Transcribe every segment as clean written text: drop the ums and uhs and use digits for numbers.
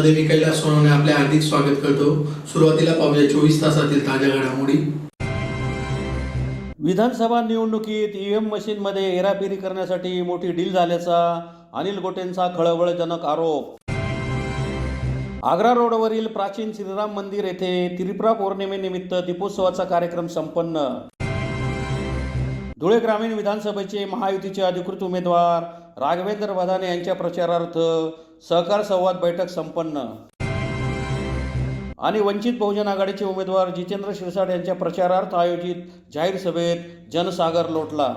मध्ये मी कैलास सोनवणे आपले हार्दिक स्वागत करतो। सुरुवातीला पाहूया 24 तासातील ताज्या घडामोडी। विधानसभा निवडणुकीत ईव्हीएम मशीनमध्ये हेराफेरी करण्यासाठी मोठी डील झाल्याचा अनिल गोटेंचा खळबळजनक आरोप। आग्रा रोडवरील प्राचीन श्रीराम मंदिर येथे त्रिपुरा पौर्णिमेनिमित्त दीपोत्सवाचा कार्यक्रम संपन्न। धुळे ग्रामीण विधानसभेचे महायुतीचे अधिकृत उमेदवार राघवेंद्र भदाने यांच्या प्रचारार्थ सहकार संवाद बैठक संपन्न। आणि वंचित बहुजन आघाडीचे उमेदवार जितेंद्र शिरसाट यांच्या प्रचारार्थ आयोजित जाहीर सभेत जनसागर लोटला।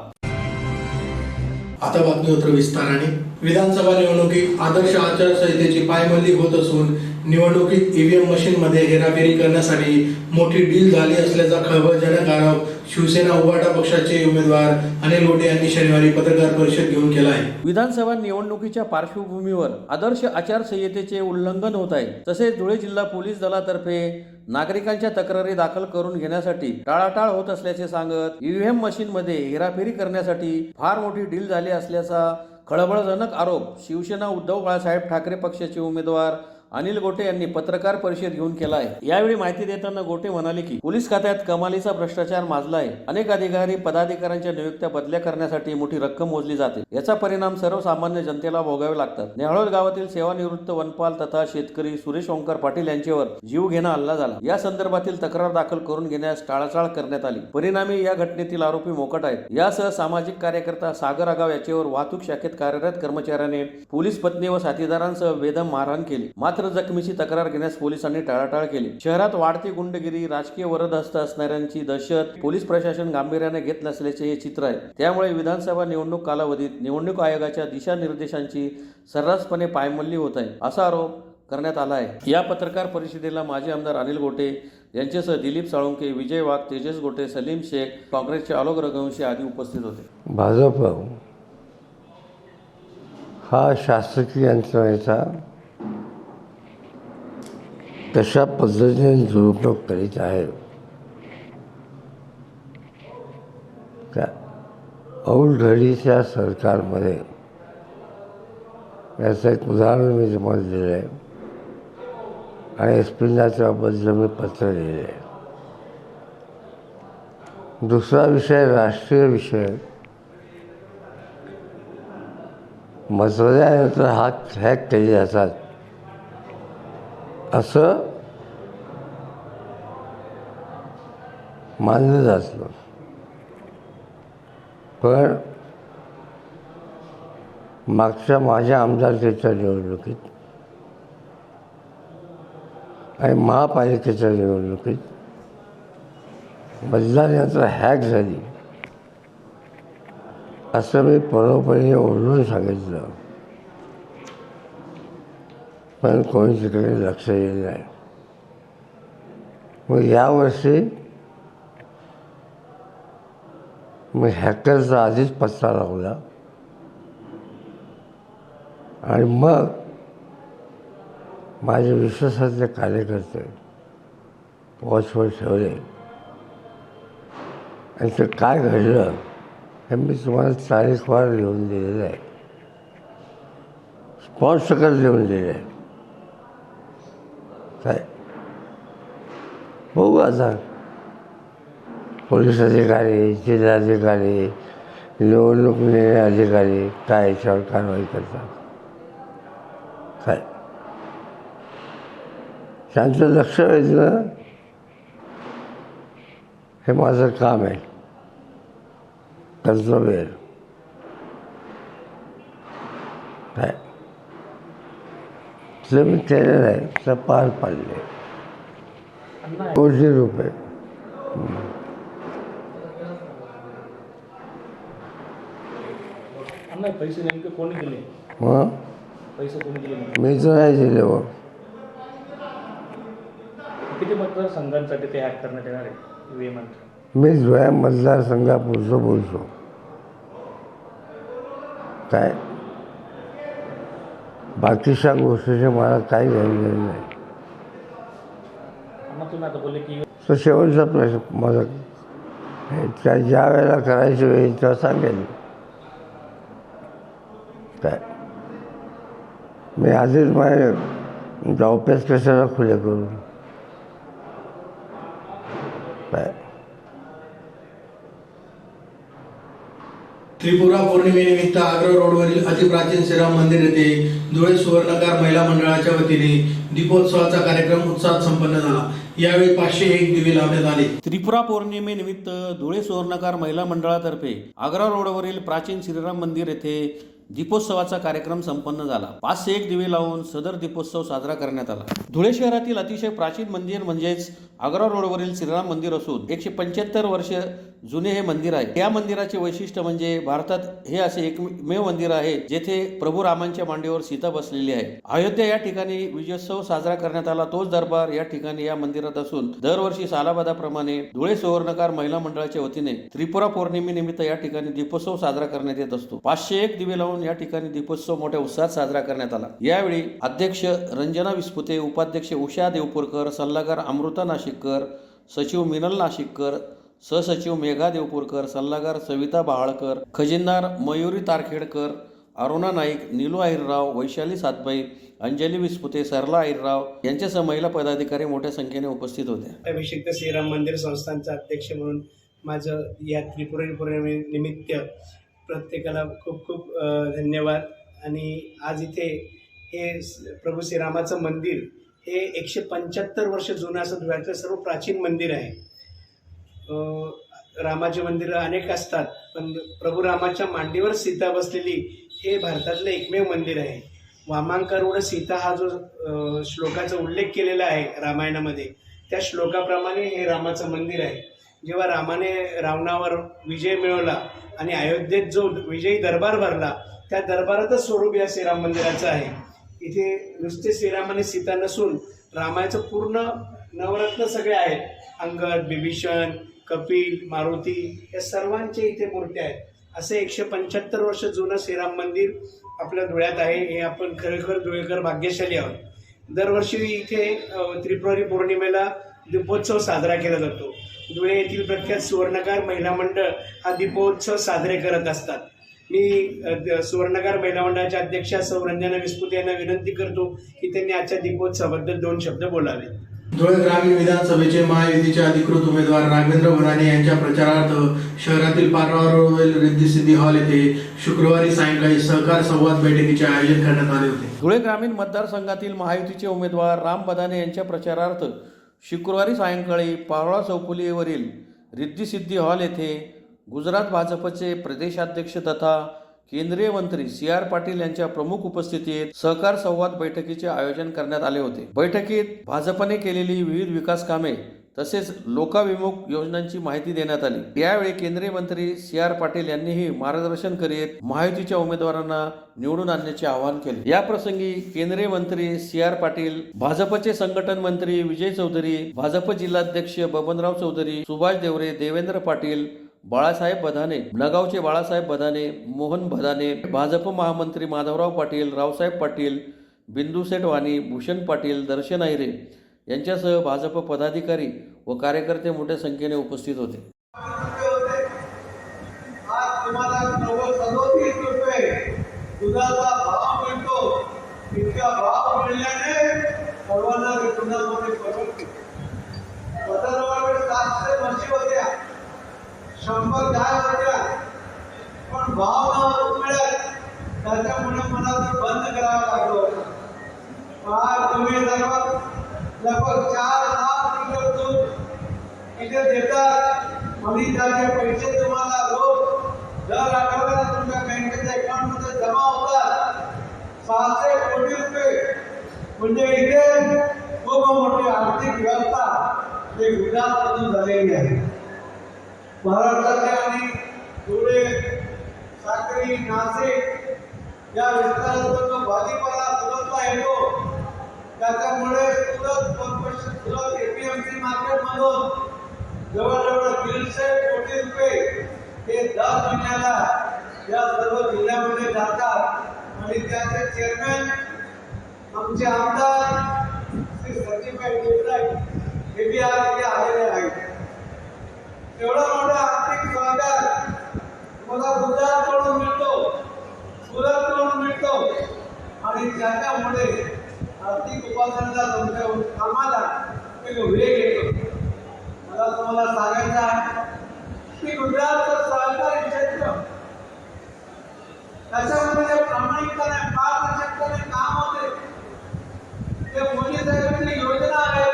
आता बातमी होतं विस्ताराने। विधानसभा निवडणुकीत आदर्श आचारसंहितेची पायमल्ली होत असून निवडणुकीत ईव्हीएम मशीनमध्ये हेराफेरी करण्यासाठी मोठी डील झाली असल्याचा खळबळजनक आरोप शिवसेना उभाटा पक्षाचे उमेदवार अनिल गोटे यांनी शनिवारी पत्रकार परिषद घेऊन केला आहे। विधानसभा निवडणुकीच्या पार्श्वभूमीवर आदर्श आचारसंहितेचे उल्लंघन होत आहे। तसेच धुळे जिल्हा पोलीस दलातर्फे नागरिकांच्या तक्रारी दाखल करून घेण्यासाठी टाळाटाळ होत असल्याचे सांगत ईव्हीएम मशीनमध्ये हेराफेरी करण्यासाठी फार मोठी डील झाली असल्याचा खळबळजनक आरोप शिवसेना उद्धव बाळासाहेब ठाकरे पक्षाचे उमेदवार अनिल गोटे यांनी पत्रकार परिषद घेऊन केला आहे। यावेळी माहिती देताना गोटे म्हणाले की पोलीस खात्यात कमालीचा भ्रष्टाचार माजला आहे। अनेक अधिकारी पदाधिकाऱ्यांच्या नियुक्त्या बदल्या करण्यासाठी मोठी रक्कम मोजली जाते। याचा परिणाम सर्वसामान्य जनतेला भोगावे लागतात। नेहळोद गावातील सेवानिवृत्त वनपाल तथा शेतकरी सुरेश ओंकार पाटील यांच्यावर जीवघेणा हल्ला झाला। या संदर्भातील तक्रार दाखल करून घेण्यास टाळाटाळ करण्यात आली। परिणामी या घटनेतील आरोपी मोकाट आहेत। यासह सामाजिक कार्यकर्ता सागर आगाव याच्यावर वाहतूक शाखेत कार्यरत कर्मचाऱ्याने पोलीस पत्नी व साथीदारांसह बेदम मारहाण केली। मात्र जखमीची तक्रार घेण्यास पोलिसांनी टाळाटाळ केली। शहरात वाढती गुंडगिरी, राजकीय वरदहस्त असणाऱ्यांची दहशत पोलीस प्रशासन गांभीर्याने घेत नसल्याचे हे चित्र आहे। त्यामुळे विधानसभा निवडणूक कालावधीत निवडणूक आयोगाच्या दिशानिर्देशांची सर्रासपणे पायमल्ली होत आहे, असा आरोप करण्यात आला आहे। या पत्रकार परिषदेला माजी आमदार अनिल गोटे यांच्यासह दिलीप साळुंके, विजय वाघ, तेजस गोटे, सलीम शेख, काँग्रेसचे आलोक रघुवंशी आदी उपस्थित होते। भाजप हा शासकीय यंत्रणेचा कशा पद्धतीने दुरुपयोग करीत आहे त्या औलघडीच्या सरकारमध्ये याचं एक उदाहरण मी तुम्हाला दिलं आहे आणि एसपींना त्याबद्दल मी पत्र लिहिले आहे। दुसरा विषय राष्ट्रीय विषय, मतदारानंतर हात हॅक केले जातात असं मानलं जातं। पण मागच्या माझ्या आमदारकीच्या निवडणुकीत आणि महापालिकेच्या निवडणुकीत मतदानानंतर हॅक झाली असं मी पूर्णपणे ओरडून सांगितलं, पण कोणी तिकडे लक्ष दिलं नाही। मग यावर्षी मी हॅकरचा आधीच पत्ता लावला आणि मग माझे विश्वासातले कार्यकर्ते वॉचवर ठेवले आणि ते काय घडलं हे मी तुम्हाला तारीखवार लिहून दिलेलं आहे, स्पॉन्सकर लिहून दिले आहे। काय बघू आता पोलीस अधिकारी, जिल्हाधिकारी, निवडणूक निर्णय अधिकारी काय याच्यावर कारवाई करतात, काय त्यांचं लक्ष वेधणं हे माझं काम आहे, कर्तव्य आहे। काय ते मी केलेलं आहे, तर पार पाडले कोटी रुपये। पैसे नेमके कोणी दिले? मग पैसे कोणी दिले? मी तर नाही दिले बघ। किती मतदारसंघांसाठी ते हॅक करण्यात येणार आहे ईव्हीएम? मी जुया मतदारसंघापुरतं बोलतो। काय बाकीच्या गोष्टीचे मला काही घडलेलं नाही। तुम्ही आता बोलले की तो शेवटचा प्रश्न माझा त्या ज्या वेळेला करायची वेळ तेव्हा सांगेल। काय मी आधीच माझे ऑफिस कशाला खुले करू काय त्रिपुरा पौर्णिमेनिमित्त आग्रा रोडवरील अतिप्राचीन श्रीराम मंदिर येथे धुळे सुवर्णकार महिला मंडळाच्या वतीने दीपोत्सवाचा कार्यक्रम उत्साहात संपन्न झाला. यावेळी 501 दिवे लावण्यात आले. त्रिपुरा पौर्णिमेनिमित्त धुळे सुवर्णकार महिला मंडळातर्फे आग्रा रोडवरील प्राचीन श्रीराम मंदिर येथे दीपोत्सवाचा कार्यक्रम संपन्न झाला. 501 दिवे लावून सदर दीपोत्सव साजरा करण्यात आला. धुळे शहरातील अतिशय प्राचीन मंदिर म्हणजेच आग्रा रोडवरील श्रीराम मंदिर असून 175 वर्ष जुने हे मंदिर आहे. या मंदिराचे वैशिष्ट्य म्हणजे भारतात हे असे एकमेव मंदिर आहे जेथे प्रभू रामांच्या मांडीवर सीता बसलेली आहे. अयोध्या या ठिकाणी विजयोत्सव साजरा करण्यात आला. तोच दरबार या ठिकाणी या मंदिरात असून दरवर्षी सालाबादाप्रमाणे धुळे सुवर्णकार महिला मंडळाच्या वतीने त्रिपुरा पौर्णिमेनिमित्त या ठिकाणी दीपोत्सव साजरा करण्यात येत असतो. 501 दिवे लावून या ठिकाणी दीपोत्सव मोठ्या उत्साहात साजरा करण्यात आला. यावेळी अध्यक्ष रंजना विस्पुते, उपाध्यक्ष उषा देवपूरकर, सल्लागार अमृता नाशिककर, सचिव मिनल नाशिककर, सहसचिव मेघा देवपूरकर, सल्लागार सविता बहाळकर, खजिनदार मयुरी तारखेडकर, अरुणा नाईक, नीलू आहिरराव, वैशाली सातबाई, अंजली विस्पुते, सरला आहिरराव यांच्यासह महिला पदाधिकारी मोठ्या संख्येने उपस्थित होते. अभिषिक्त श्रीराम मंदिर संस्थानचा अध्यक्ष म्हणून माझं या त्रिपुरी पौर्णिमेनिमित्त प्रत्येकाला खूप खूप धन्यवाद. आणि आज इथे हे प्रभू श्रीरामाचं मंदिर हे 175 वर्ष जुनं असं धुळ्यातलं सर्व प्राचीन मंदिर आहे. रामाची मंदिरं अनेक असतात, पण प्रभू रामाच्या मांडीवर सीता बसलेली हे भारतातलं एकमेव मंदिर आहे. वामांकरूढ सीता हा जो श्लोकाचा उल्लेख केलेला आहे रामायणामध्ये, त्या श्लोकाप्रमाणे हे रामाचं मंदिर आहे. जेव्हा रामाने रावणावर विजय मिळवला आणि अयोध्येत जो विजयी दरबार भरला, त्या दरबारातच स्वरूप या श्रीराम मंदिराचं आहे. इथे नुसते श्रीराम आणि सीता नसून रामायचं पूर्ण नवरत्न सगळे आहेत. अंगद, बिभीषण, कपिल, मारुती या सर्वांचे इथे मूर्त्या आहेत. असे 175 वर्ष जुनं श्रीराम मंदिर आपल्या धुळ्यात आहे. हे आपण खरोखर धुळेकर भाग्यशाली आहोत. दरवर्षी इथे त्रिपुरी पौर्णिमेला दीपोत्सव साजरा केला जातो. धुळे येथील प्रख्यात सुवर्णकार महिला मंडळ हा दीपोत्सव साजरे करत असतात. मी सुवर्णकार महिला मंडळाच्या अध्यक्षा सौ रंजना विस्पुते यांना विनंती करतो की त्यांनी आजच्या दीपोत्सवाबद्दल 2 शब्द बोलावे. धुळे ग्रामीण विधानसभेचे महायुतीचे अधिकृत उमेदवार राघवेंद्र भदाने यांच्या प्रचारार्थ शहरातील पारवा रोडवरील रिद्धी सिद्धी हॉल येथे शुक्रवारी सायंकाळी सहकार संवाद बैठकीचे आयोजन करण्यात आले होते. धुळे ग्रामीण मतदारसंघातील महायुतीचे उमेदवार राम बदाने यांच्या प्रचारार्थ शुक्रवारी सायंकाळी पारोळा चौफुलीवरील रिद्धी सिद्धी हॉल येथे गुजरात भाजपचे प्रदेशाध्यक्ष तथा केंद्रीय मंत्री CR पाटील यांच्या प्रमुख उपस्थितीत सहकार संवाद बैठकीचे आयोजन करण्यात आले होते. बैठकीत भाजपने केलेली विविध विकास कामे तसेच लोकाभिमुख योजनांची माहिती देण्यात आली. यावेळी केंद्रीय मंत्री CR पाटील यांनीही मार्गदर्शन करीत महायुतीच्या उमेदवारांना निवडून आणण्याचे आवाहन केले. या प्रसंगी केंद्रीय मंत्री CR पाटील, भाजपचे संघटन मंत्री विजय चौधरी, भाजप जिल्हाध्यक्ष बबनराव चौधरी, सुभाष देवरे, देवेंद्र पाटील, बाळासाहेब बदाने, नगावचे बाळासाहेब बदाने, मोहन बदाने, भाजप महामंत्री माधवराव पाटील, रावसाहेब पाटील, बिंदू सेठ वाणी, भूषण पाटील, दर्शन आहिरे यांच्यासह भाजप पदाधिकारी व कार्यकर्ते मोठ्या संख्येने उपस्थित होते. आज तुम्हाला 37 रुपये दुधाचा भाव मिळतो. इतका भाव मिळाल्याने सर्वांना कुटुंबामध्ये परवडते. स्वतःजवळ 700 म्हशी होत्या, 100 गाय होत्या, पण भाव नव्हता मिळत. त्याच्यामुळे मला ते बंद करावं लागलं होतं. आज तुम्ही सर्व लगभग 4 लाख लिटर दूध इथे देतात आणि त्याचे पैसे तुम्हाला रोज दर आठवड्याला तुमच्या बँकेच्या अकाउंटमध्ये जमा होतात. 600 कोटी रुपये म्हणजे इथे खूप मोठी आर्थिक व्यवस्था हे गुजरातमधून झालेली आहे. महाराष्ट्राचे आणि धुळे, साक्री, नाशिक या विस्तारातून जो भाजीपाला सुरतला येतो, त्याच्यामुळे सुरत APMC मार्केटमधून जवळजवळ 150 कोटी रुपये हे दर महिन्याला या सर्व जिल्ह्यामध्ये जातात. आणि त्याचे चेअरमॅन आमचे आमदार श्री सचिनभाई देसाई हे बी आज इथे आलेले आहेत. एवढा मोठा आर्थिक सहकार मला गुजरातकडून मिळतो, सुरतकडून मिळतो आणि त्याच्यामुळे आर्थिक उपासनेचा तुमच्या कामाला एक वेग येतो. मला तुम्हाला सांगायचं आहे की गुजरातचं सहकारी क्षेत्र त्याच्यामध्ये जे प्रामाणिकपणे पारदर्शकपणे काम होते ते मोदी साहेबांची योजना आहे.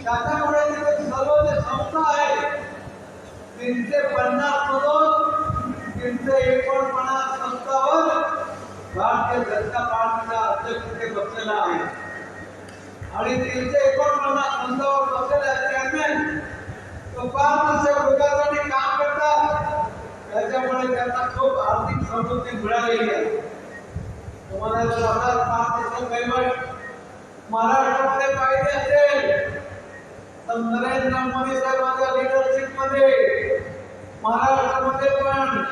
त्याच्यामुळे तिथे सर्व जे संस्था आहेत 350 मधून 349 संस्थावर भारतीय जनता पार्टीचा अध्यक्ष बसलेला आहे आणि 349 संस्थावर बसलेला चेअरमॅन तो पारदर्शक विकासासाठी काम करतात. त्याच्यामुळे त्यांना खूप आर्थिक समृद्धी मिळालेली आहे. तुम्हाला जर आता पारदर्शक पेमेंट महाराष्ट्रामध्ये पाहिजे असेल तर नरेंद्र मोदी साहेबांच्या लिडरशिप मध्ये महाराष्ट्रामध्ये पण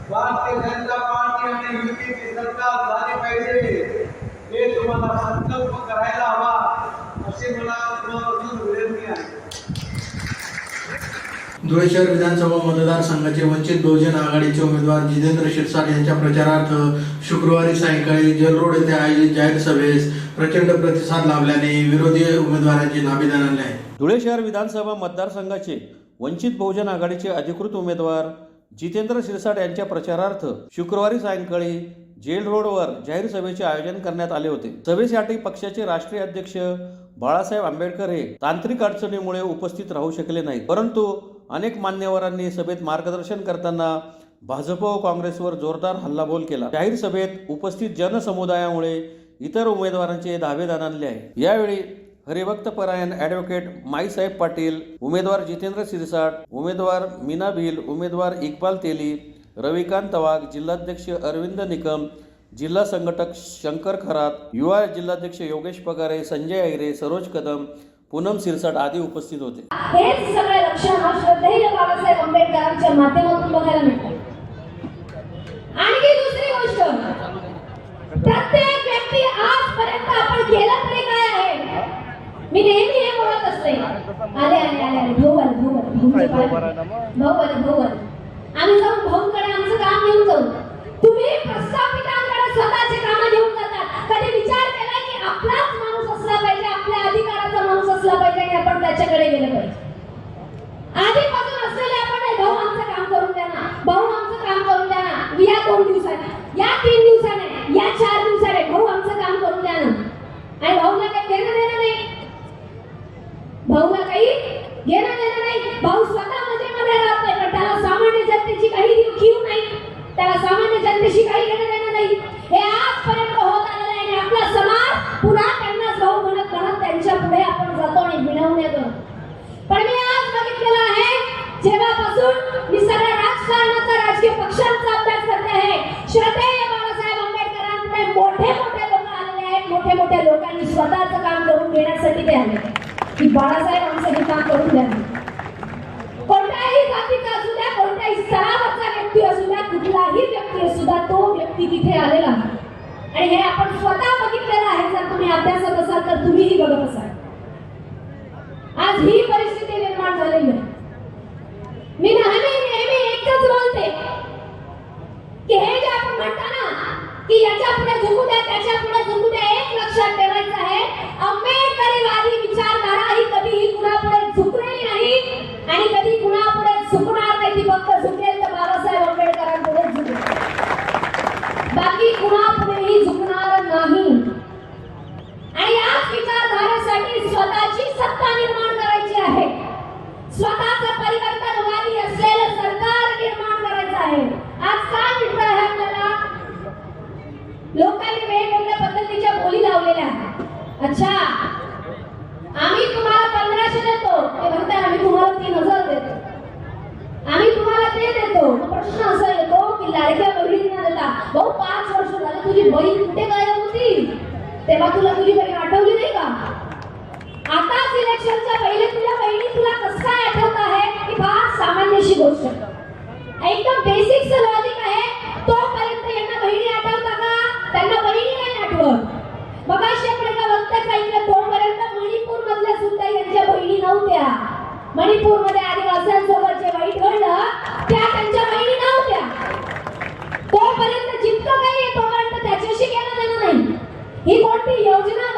भारतीय जनता पार्टी आणि युतीची सरकार झाली पाहिजे. हे तुम्हाला संकल्प करायला हवा अशी मला तुम्हाला विनंती आहे. धुळे शहर विधानसभा मतदारसंघाचे वंचित बहुजन आघाडीचे उमेदवार जितेंद्र शिरसाट यांच्या प्रचारार्थ शुक्रवारी सायंकाळी जेल रोड येथे आयोजित जाहीर सभेस प्रचंड प्रतिसाद लाभल्याने विरोधी उमेदवारांची नाभी जाणवली आहे. धुळे शहर विधानसभा मतदारसंघाचे वंचित बहुजन आघाडीचे अधिकृत उमेदवार जितेंद्र शिरसाट यांच्या प्रचारार्थ शुक्रवारी सायंकाळी जेल रोडवर जाहीर सभेचे आयोजन करण्यात आले होते. सभेसाठी पक्षाचे राष्ट्रीय अध्यक्ष बाळासाहेब आंबेडकर हे तांत्रिक अडचणीमुळे उपस्थित राहू शकले नाहीत, परंतु अनेक मान्यवरांनी सभेत मार्गदर्शन करताना भाजप व काँग्रेसवर जोरदार हल्लाबोल केला. जाहीर सभेत उपस्थित जनसमुदायामुळे इतर उमेदवारांचे धाबे दाणाणले आहे. यावेळी हरिभक्त परायण ॲडव्होकेट माईसाहेब पाटील, उमेदवार जितेंद्र शिरसाट, उमेदवार मीना भिल, उमेदवार इक्बाल तेली, रविकांत वाघ, जिल्हाध्यक्ष अरविंद निकम, जिल्हा संघटक शंकर खरात, युवा जिल्हाध्यक्ष योगेश पगारे, संजय ऐरे, सरोज कदम, पूनम सिरसाट आदी उपस्थित होते. हेच सगळे लक्षण हा श्रद्धेय बाबासाहेब आंबेडकरांच्या माध्यमातून बघायला मिळतात. आणखी दुसरी गोष्ट, प्रत्येक व्यक्ती आजपर्यंत आपण केलं तरी काय आहे, मी नेहमी हे बोलत असते, आले आले आले आले भाऊ आले भाऊ आले भाऊ आले भाऊ आले, आम्ही जाऊन भाऊंकडे आमचं काम घेऊन जाऊ. तुम्ही प्रस्थापितांकडे स्वतःचे कामं घेऊन जातात. कधी विचार केला की आपलाच माणूस असला पाहिजे, आपल्या अधिकाराचा माणूस असला पाहिजे आणि आपण त्याच्याकडे गेलं पाहिजे. आधीपासून असलेले आपण नाही, भाऊ आमचं काम करून द्या ना, भाऊ आमचं काम करून द्या ना, या 2 दिवसाने, या 3 दिवसाने, या 4 दिवसाने भाऊ आमचं काम करून द्या ना. आणि भाऊला काही घेणं देणं नाही, भाऊला काही घेणं देणं नाही. भाऊ स्वतः मजेमध्ये राहत नाही, पण त्याला सामान्य जनतेची काही कीव नाही, त्याला सामान्य जनतेशी काही घेणं देणं नाही. हे आजपर्यंत होत आलेलं आहे आणि आपला समाज पुन्हा त्यांनाच भाऊ म्हणत म्हणत त्यांच्या पुढे आपण जातो आणि विनवून येतो. पण मी आज बघितलेलं आहे, जेव्हापासून मी सगळ्या राजकारणाचा, राजकीय पक्षांचा अभ्यास करते आहे, श्रद्धेय बाळासाहेब आंबेडकरांकडे मोठे मोठे लोक आलेले आहेत. मोठे मोठे लोकांनी स्वतःचं काम करून घेण्यासाठी ते आले की बाळासाहेब आमचं हे काम करून द्या. कोणत्याही जातीचा असू द्या, कोणत्याही स्तरावरचा व्यक्ती असू द्या, कुठलाही व्यक्ती असू द्या, तो व्यक्ती तिथे आलेला आहे. आणि हे आपण स्वतः बघितलेलं आहे. जर तुम्ही अभ्यासात असाल तर तुम्हीही बघत असाल. आज ही परिस्थिती निर्माण झालेली आहे. मी नेहमी एकच बोलते की हे जे आपण म्हणता ना की याच्या पुढे झुकू द्या, त्याच्या पुढे झुकू द्या, एक लक्षात ठेवायचं आहे, आंबेडकरीवादी विचारधारा ही कधीही कुणापुढे झुकलेली नाही आणि कधी कुणापुढे झुकणार नाही. ती फक्त झुकेल तर बाबासाहेब आंबेडकरांपुढे झुकेल, बाकी कुणापुढेही झुकणार नाही. आणि याच विचारधारेसाठी स्वतःची सत्ता निर्माण करायची आहे, स्वतःचं परिवर्तनवादी असलेलं सरकार निर्माण करायचं आहे. आज काय मिळतं आहे आपल्याला, लोकांनी वेगवेगळ्या पद्धतीच्या बोली लावलेल्या आहेत. अच्छा, आम्ही तुम्हाला 1500 देतो, ते म्हणतात आम्ही तुम्हाला 3000 देतो, आम्ही तुम्हाला ते देतो. प्रश्न असा येतो की लाडक्या बहिणींना देता, भाऊ 5 वर्ष झाले तुझी बहीण कुठे गायब होती, तेव्हा तुला तुझी बहीण आठवली नाही का? आता इलेक्शनच्या पहिले तुझ्या बहिणी तुला कसं काय आठवत आहे की फार सामान्यशी गोष्ट, एकदम बेसिक लॉजिक आहे. तोपर्यंत यांना बहिणी आठवता का? त्यांना बहिणी नाही आठवत. मग अशी आपण एका वक्त्यात सांगितलं, तोपर्यंत मणिपूर मधल्या सुद्धा यांच्या बहिणी नव्हत्या. मणिपूरमध्ये आदिवासींसोबत जे वाईट घडलं त्या त्यांच्या बहिणी नव्हत्या. तोपर्यंत जितकं काही आहे तोपर्यंत त्याच्याशी घेणं देणं नाही. ही कोणती योजना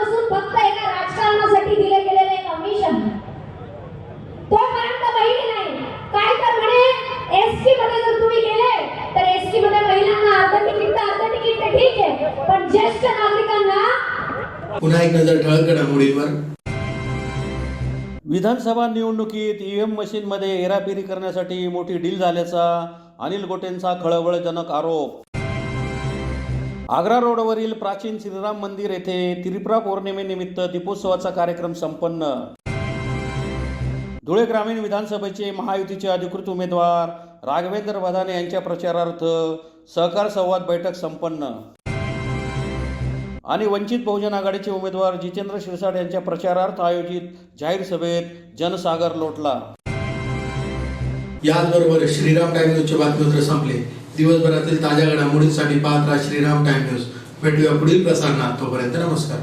पायमल्लीवर. विधानसभा निवडणुकीत ईव्हीएम मशीनमध्ये हेराफेरी करण्यासाठी मोठी डील झाल्याचा अनिल गोटेंचा खळबळजनक आरोप. आग्रा रोडवरील प्राचीन श्रीराम मंदिर येथे त्रिपुरा पौर्णिमेनिमित्त दीपोत्सवाचा कार्यक्रम संपन्न. धुळे ग्रामीण विधानसभेचे महायुतीचे अधिकृत उमेदवार राघवेंद्र भदाने यांच्या प्रचारार्थ सहकार संवाद बैठक संपन्न. आणि वंचित बहुजन आघाडीचे उमेदवार जितेंद्र शिरसाट यांच्या प्रचारार्थ आयोजित जाहीर सभेत जनसागर लोटला. याचबरोबर श्रीराम टाइम न्यूजचे बातमीपत्र संपले. दिवसभरातील ताज्या घडामोडींसाठी पाहत राहा श्रीराम टाइम न्यूज. भेटूया पुढील प्रसारणात. तोपर्यंत नमस्कार.